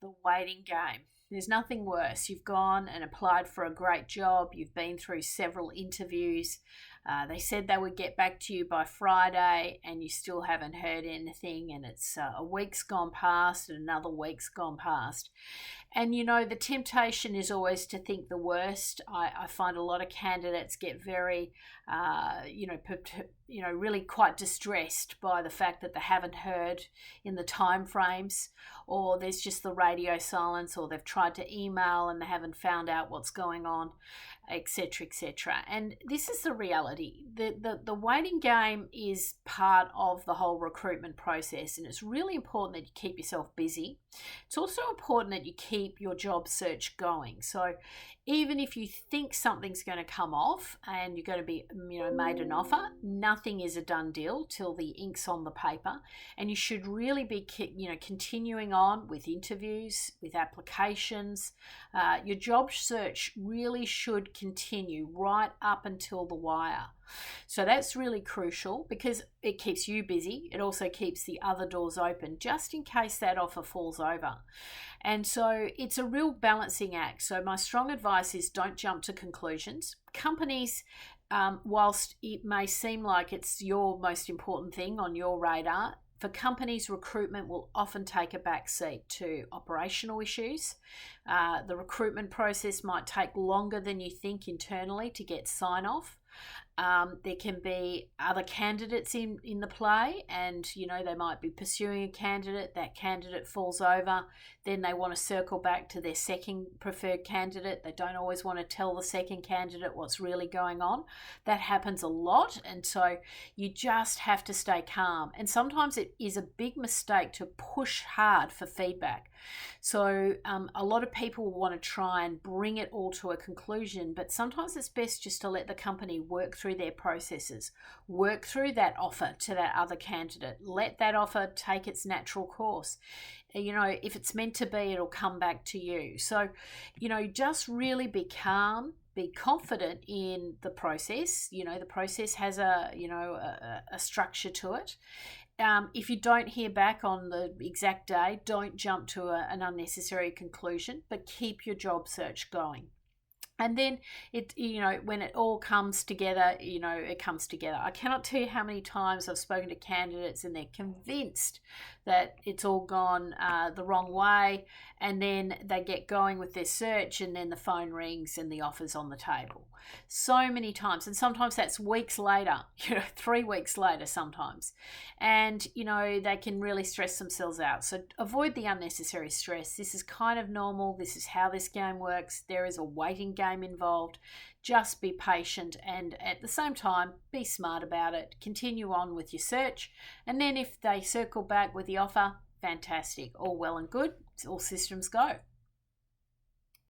the waiting game. There's nothing worse. You've gone and applied for a great job. You've been through several interviews. They said they would get back to you by Friday and you still haven't heard anything, and it's a week's gone past and another week's gone past. And the temptation is always to think the worst. I find a lot of candidates get very, really quite distressed by the fact that they haven't heard in the time frames, or there's just the radio silence, or they've tried to email and they haven't found out what's going on, etc., etc. And this is the reality. The waiting game is part of the whole recruitment process, and it's really important that you keep yourself busy. It's also important that you keep your job search going. So even if you think something's going to come off and you're going to be made an offer, nothing is a done deal till the ink's on the paper, and you should really be continuing on with interviews, with applications. Your job search really should continue right up until the wire. So that's really crucial because it keeps you busy. It also keeps the other doors open just in case that offer falls over. And so it's a real balancing act. So my strong advice is don't jump to conclusions. Companies, whilst it may seem like it's your most important thing on your radar, for companies, recruitment will often take a back seat to operational issues. The recruitment process might take longer than you think internally to get sign-off. There can be other candidates in the play, and they might be pursuing a candidate. That candidate falls over, then they want to circle back to their second preferred candidate. They don't always want to tell the second candidate what's really going on. That happens a lot, and so you just have to stay calm. And sometimes it is a big mistake to push hard for feedback. So a lot of people want to try and bring it all to a conclusion, but sometimes it's best just to let the company work through their processes, work through that offer to that other candidate, let that offer take its natural course. If it's meant to be, it'll come back to you. So, just really be calm, be confident in the process. The process has a structure to it. If you don't hear back on the exact day, don't jump to an unnecessary conclusion, but keep your job search going. And then when it all comes together, it comes together. I cannot tell you how many times I've spoken to candidates and they're convinced that it's all gone the wrong way, and then they get going with their search, and then the phone rings and the offer's on the table. So many times, and sometimes that's weeks later, 3 weeks later sometimes, and they can really stress themselves out. So avoid the unnecessary stress. This is kind of normal. This is how this game works. There is a waiting game involved. Just be patient, and at the same time be smart about it. Continue on with your search, and then if they circle back with the offer, fantastic, all well and good, all systems go.